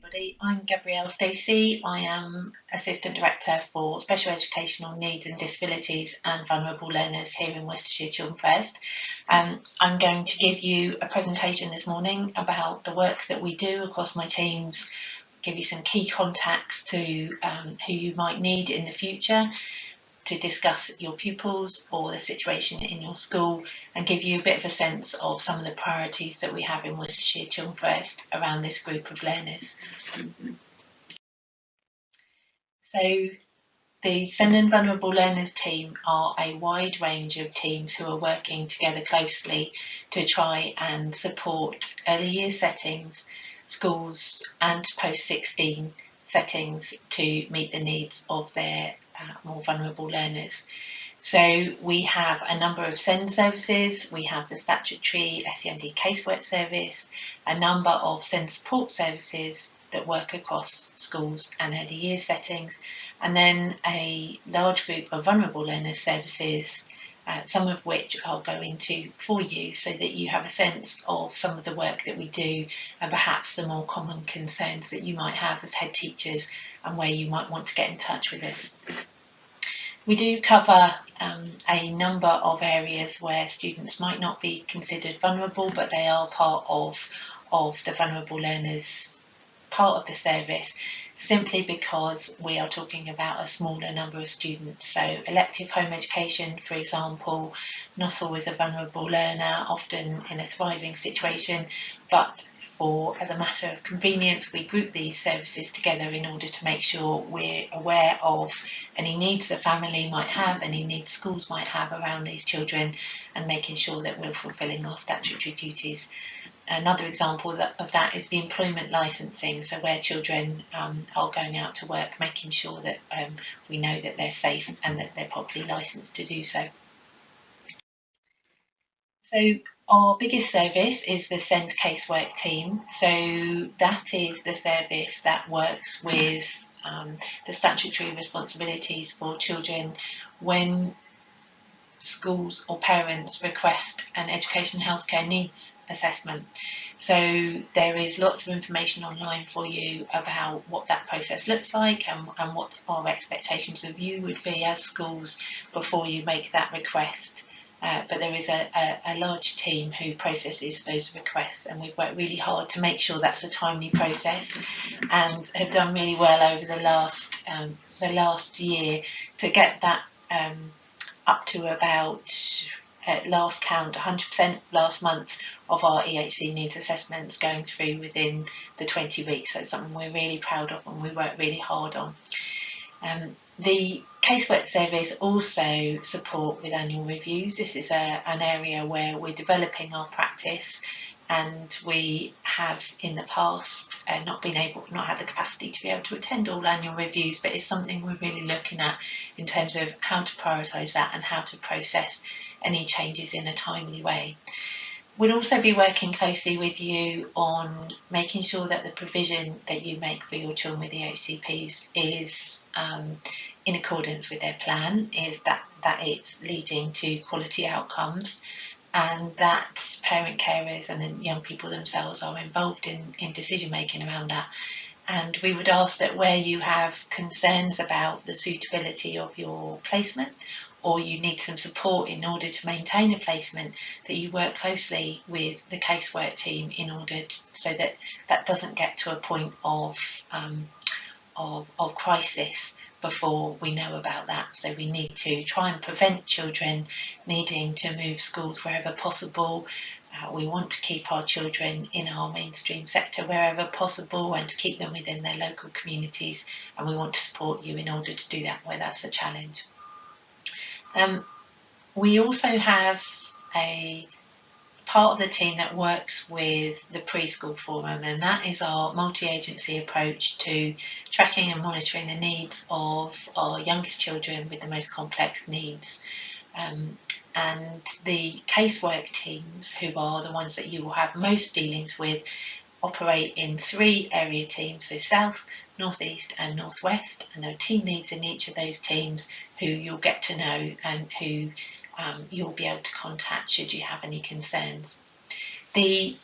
everybody. I'm Gabrielle Stacey. I am Assistant Director for Special Educational Needs and Disabilities and Vulnerable Learners here in Worcestershire Children First. I'm going to give you a presentation this morning about the work that we do across my teams, give you some key contacts to who you might need in the future, to discuss your pupils or the situation in your school, and give you a bit of a sense of some of the priorities that we have in Worcestershire Children First around this group of learners. So the SEND and Vulnerable Learners team are a wide range of teams who are working together closely to try and support early years settings, schools and post-16 settings to meet the needs of their more vulnerable learners. So we have a number of SEND services, we have the statutory SEND casework service, a number of SEND support services that work across schools and early years settings, and then a large group of vulnerable learners services, some of which I'll go into for you so that you have a sense of some of the work that we do and perhaps the more common concerns that you might have as head teachers and where you might want to get in touch with us. We do cover a number of areas where students might not be considered vulnerable, but they are part of the vulnerable learners part of the service, simply because we are talking about a smaller number of students. So elective home education, for example, not always a vulnerable learner, often in a thriving situation, but as a matter of convenience, we group these services together in order to make sure we're aware of any needs the family might have, any needs schools might have around these children, and making sure that we're fulfilling our statutory duties. Another example of that is the employment licensing, so where children are going out to work, making sure that we know that they're safe and that they're properly licensed to do so. So our biggest service is the SEND casework team. So that is the service that works with the statutory responsibilities for children when schools or parents request an education healthcare needs assessment. So there is lots of information online for you about what that process looks like and what our expectations of you would be as schools before you make that request. But there is a large team who processes those requests, and we've worked really hard to make sure that's a timely process, and have done really well over the last year to get that up to about, at last count, 100% last month of our EHC needs assessments going through within the 20 weeks. So it's something we're really proud of and we work really hard on. The casework service also support with annual reviews. This is an area where we're developing our practice, and we have in the past not had the capacity to be able to attend all annual reviews, but it's something we're really looking at in terms of how to prioritise that and how to process any changes in a timely way. We'll also be working closely with you on making sure that the provision that you make for your children with EHCPs is in accordance with their plan, is that it's leading to quality outcomes, and that parent carers and the young people themselves are involved in decision making around that. And we would ask that where you have concerns about the suitability of your placement, or you need some support in order to maintain a placement, that you work closely with the casework team in order so that that doesn't get to a point of crisis before we know about that. So we need to try and prevent children needing to move schools wherever possible. We want to keep our children in our mainstream sector wherever possible and to keep them within their local communities, and we want to support you in order to do that where that's a challenge. We also have a part of the team that works with the preschool forum, and that is our multi-agency approach to tracking and monitoring the needs of our youngest children with the most complex needs. And the casework teams, who are the ones that you will have most dealings with, operate in 3 area teams, so South, North East and North West, and there are team leads in each of those teams who you'll get to know and who you'll be able to contact should you have any concerns. The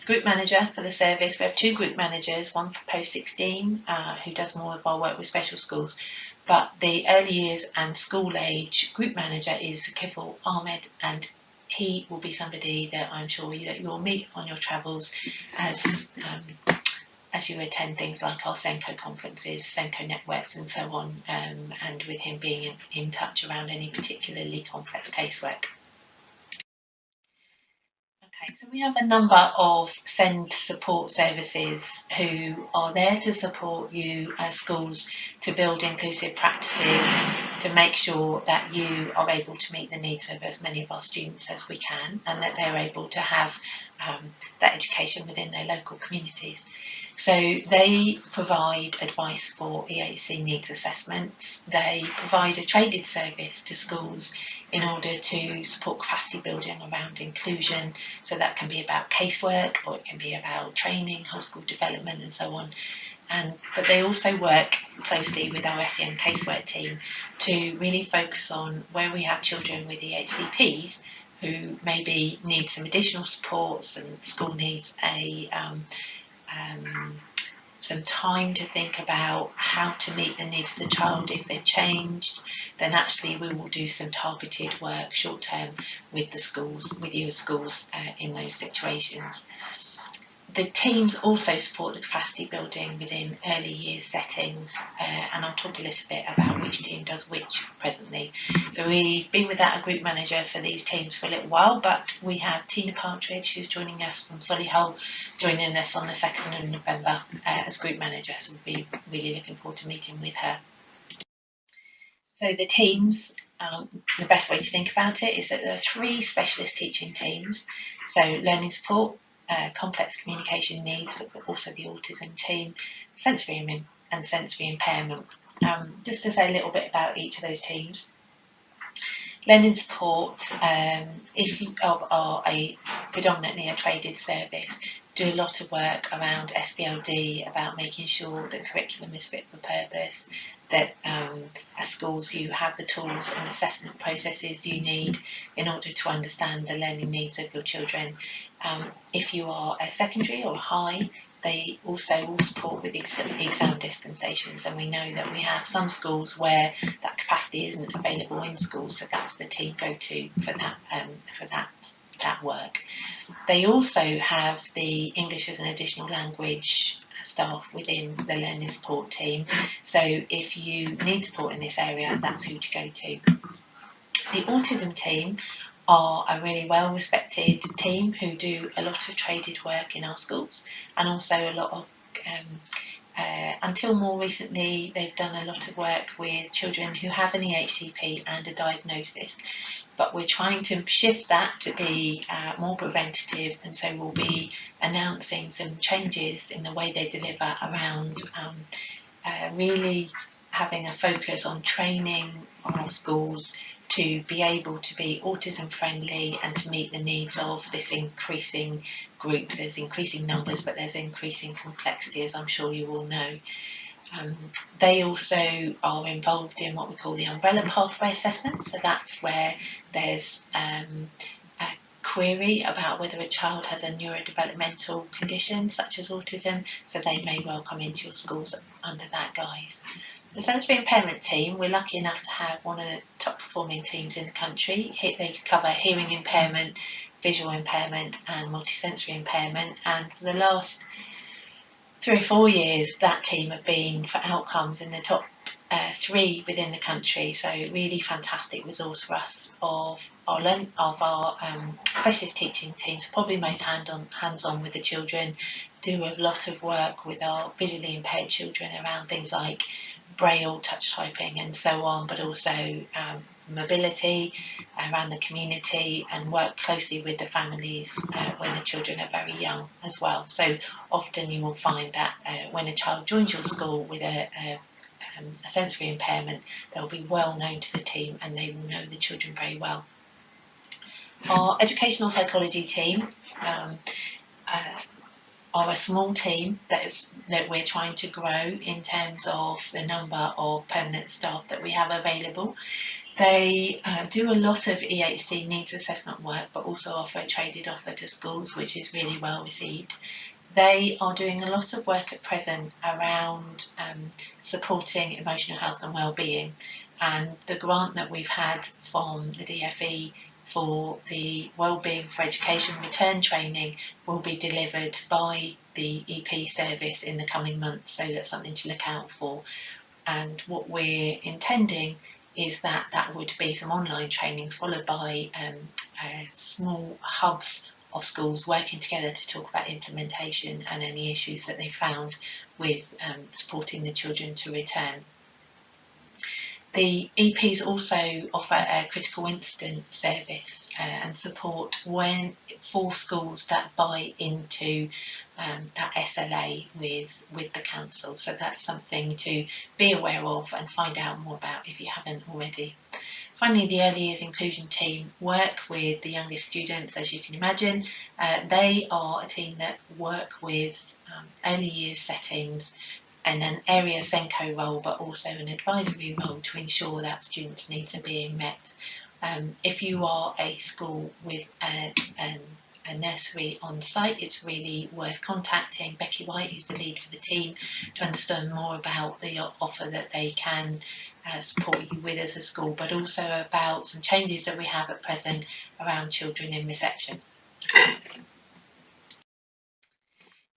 group manager for the service. We have 2 group managers, one for post 16 who does more of our work with special schools, but the early years and school age group manager is Kifil Ahmed, and he will be somebody that I'm sure that you'll meet on your travels as you attend things like our Senko conferences, Senko networks and so on, and with him being in touch around any particularly complex casework. Okay, so we have a number of SEND support services who are there to support you as schools to build inclusive practices, to make sure that you are able to meet the needs of as many of our students as we can, and that they're able to have that education within their local communities. So they provide advice for EHC needs assessments. They provide a traded service to schools in order to support capacity building around inclusion. So that can be about casework, or it can be about training, whole school development and so on. But they also work closely with our SEN casework team to really focus on where we have children with EHCPs who maybe need some additional supports, and school needs some time to think about how to meet the needs of the child. If they've changed, then actually we will do some targeted work short term with the schools, with you as schools in those situations. The teams also support the capacity building within early years settings, and I'll talk a little bit about which team does which presently. So we've been without a group manager for these teams for a little while, but we have Tina Partridge, who's joining us from Solihull, joining us on the 2nd of November as group manager, so we'll be really looking forward to meeting with her. So the teams, the best way to think about it is that there are 3 specialist teaching teams, so learning support, complex communication needs, but also the autism team, sensory and sensory impairment. Just to say a little bit about each of those teams. Learning support, if you are predominantly a traded service, do a lot of work around SBLD, about making sure that curriculum is fit for purpose, that as schools you have the tools and assessment processes you need in order to understand the learning needs of your children. If you are a secondary or a high, they also will support with exam dispensations, and we know that we have some schools where that capacity isn't available in schools, so that's the team go-to for that work. They also have the English as an additional language staff within the learning support team, so if you need support in this area, that's who to go to. The autism team are a really well respected team who do a lot of traded work in our schools, and also a lot of until more recently they've done a lot of work with children who have an EHCP and a diagnosis, but we're trying to shift that to be more preventative, and so we'll be announcing some changes in the way they deliver around really having a focus on training our schools to be able to be autism friendly and to meet the needs of this increasing group. There's increasing numbers, but there's increasing complexity, as I'm sure you all know. They also are involved in what we call the umbrella pathway assessment, so that's where there's a query about whether a child has a neurodevelopmental condition such as autism, so they may well come into your schools under that guise. The sensory impairment team, we're lucky enough to have one of the top performing teams in the country. They cover hearing impairment, visual impairment and multisensory impairment, and for the last 3 or 4 years that team have been for outcomes in the top 3 within the country, so really fantastic resource for us of our specialist teaching teams, probably most hands-on with the children, do a lot of work with our visually impaired children around things like Braille, touch typing and so on, but also mobility around the community, and work closely with the families when the children are very young as well. So often you will find that when a child joins your school with a sensory impairment, they'll be well known to the team and they will know the children very well. Our educational psychology team are a small team that we're trying to grow in terms of the number of permanent staff that we have available. They do a lot of EHC needs assessment work, but also offer a traded offer to schools, which is really well received. They are doing a lot of work at present around supporting emotional health and wellbeing, and the grant that we've had from the DFE for the Wellbeing for Education return training will be delivered by the EP service in the coming months, so that's something to look out for. And what we're intending is that that would be some online training followed by small hubs of schools working together to talk about implementation and any issues that they found with supporting the children to return. The EPs also offer a critical incident service and support for schools that buy into that SLA with the council. So that's something to be aware of and find out more about if you haven't already. Finally, the early years inclusion team work with the youngest students, as you can imagine. They are a team that work with early years settings and an area SENCO role, but also an advisory role to ensure that students' needs are being met. If you are a school with a nursery on site, it's really worth contacting Becky White, who's the lead for the team, to understand more about the offer that they can support you with as a school, but also about some changes that we have at present around children in reception.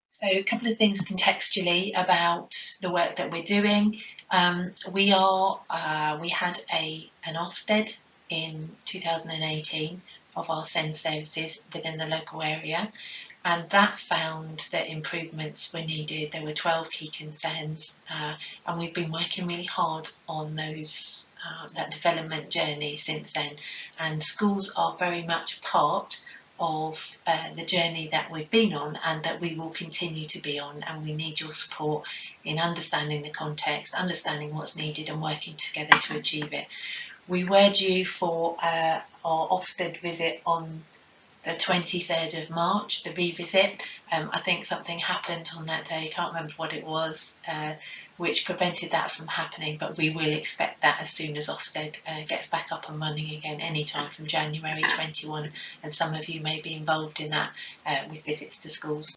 So a couple of things contextually about the work that we're doing. We had an Ofsted in 2018 of our SEND services within the local area, and that found that improvements were needed. There were 12 key concerns, and we've been working really hard on those that development journey since then, and schools are very much part of the journey that we've been on and that we will continue to be on, and we need your support in understanding the context, understanding what's needed and working together to achieve it. We were due for our Ofsted visit on the 23rd of March, the revisit. I think something happened on that day, I can't remember what it was, which prevented that from happening, but we will expect that as soon as Ofsted gets back up and running again, anytime from January 21, and some of you may be involved in that with visits to schools.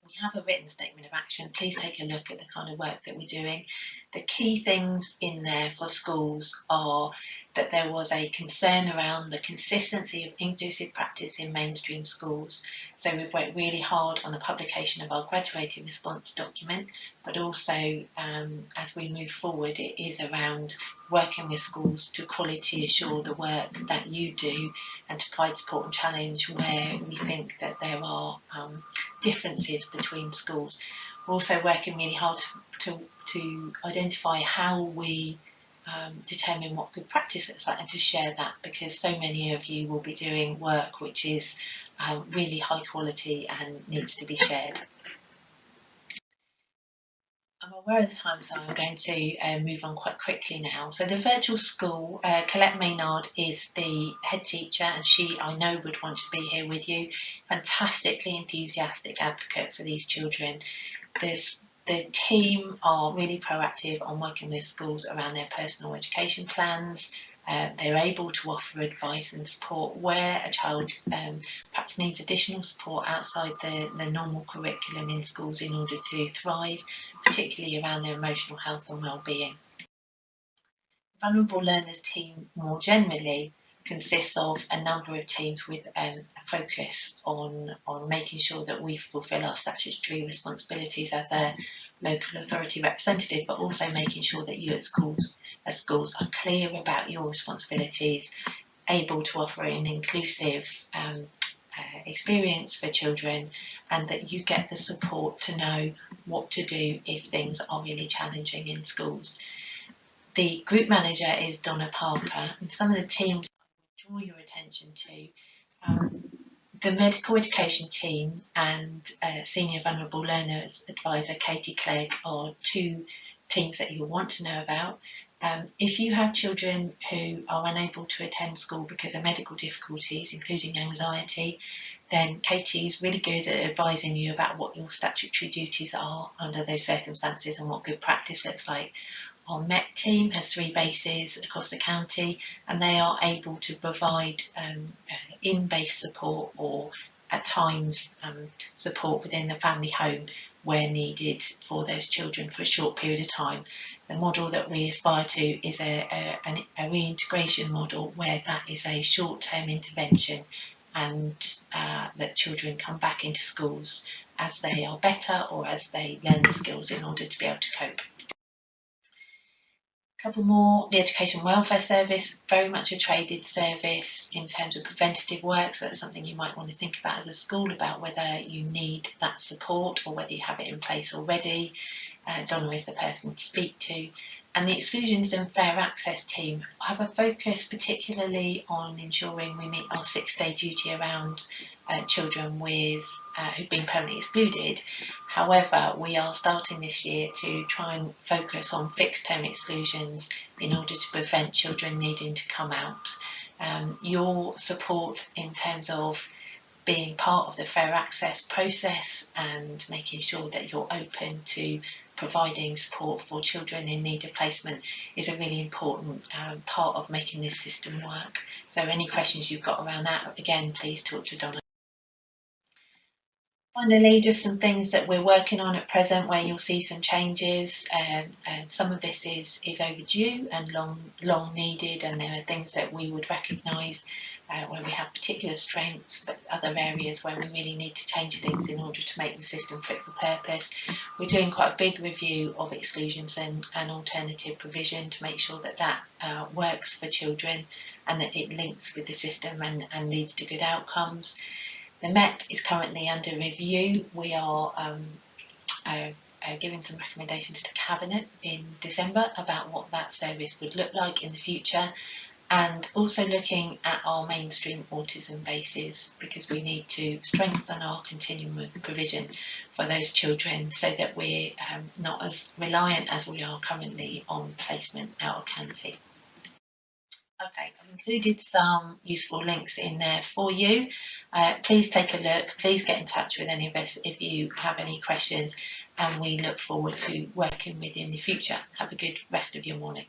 We have a written statement of action. Please take a look at the kind of work that we're doing. The key things in there for schools are that there was a concern around the consistency of inclusive practice in mainstream schools. So we've worked really hard on the publication of our graduating response document, but also as we move forward, it is around working with schools to quality assure the work that you do and to provide support and challenge where we think that there are differences between schools. We're also working really hard to identify how we determine what good practice looks like and to share that, because so many of you will be doing work which is really high quality and needs to be shared. I'm aware of the time, so I'm going to move on quite quickly now. So the virtual school, Colette Maynard is the head teacher, and she, I know, would want to be here with you. Fantastically enthusiastic advocate for these children. The team are really proactive on working with schools around their personal education plans. They're able to offer advice and support where a child perhaps needs additional support outside the normal curriculum in schools in order to thrive, particularly around their emotional health and well-being. Vulnerable Learners team more generally consists of a number of teams with a focus on making sure that we fulfil our statutory responsibilities as a local authority representative, but also making sure that you as schools are clear about your responsibilities, able to offer an inclusive experience for children, and that you get the support to know what to do if things are really challenging in schools. The group manager is Donna Parker, and some of the teams I draw your attention to. The medical education team and senior vulnerable learners advisor Katie Clegg are two teams that you'll want to know about. If you have children who are unable to attend school because of medical difficulties, including anxiety, then Katie is really good at advising you about what your statutory duties are under those circumstances and what good practice looks like. Our Met team has 3 bases across the county, and they are able to provide in-base support, or at times support within the family home where needed for those children for a short period of time. The model that we aspire to is a reintegration model, where that is a short-term intervention, and that children come back into schools as they are better, or as they learn the skills in order to be able to cope. Couple more. The Education and Welfare Service, very much a traded service in terms of preventative work, so that's something you might want to think about as a school, about whether you need that support or whether you have it in place already. Donna is the person to speak to. And the Exclusions and Fair Access team have a focus particularly on ensuring we meet our 6-day duty around children with who've been permanently excluded. However, we are starting this year to try and focus on fixed term exclusions in order to prevent children needing to come out. Your support in terms of being part of the fair access process and making sure that you're open to providing support for children in need of placement is a really important part of making this system work. So any questions you've got around that, again, please talk to Donna. Finally, just some things that we're working on at present where you'll see some changes, and some of this is overdue and long needed, and there are things that we would recognise where we have particular strengths, but other areas where we really need to change things in order to make the system fit for purpose. We're doing quite a big review of exclusions and alternative provision to make sure that that works for children and that it links with the system and leads to good outcomes. The Met is currently under review. We are giving some recommendations to Cabinet in December about what that service would look like in the future, and also looking at our mainstream autism bases, because we need to strengthen our continuum of provision for those children so that we're not as reliant as we are currently on placement out of county. Okay, I've included some useful links in there for you. Please take a look. Please get in touch with any of us if you have any questions, and we look forward to working with you in the future. Have a good rest of your morning.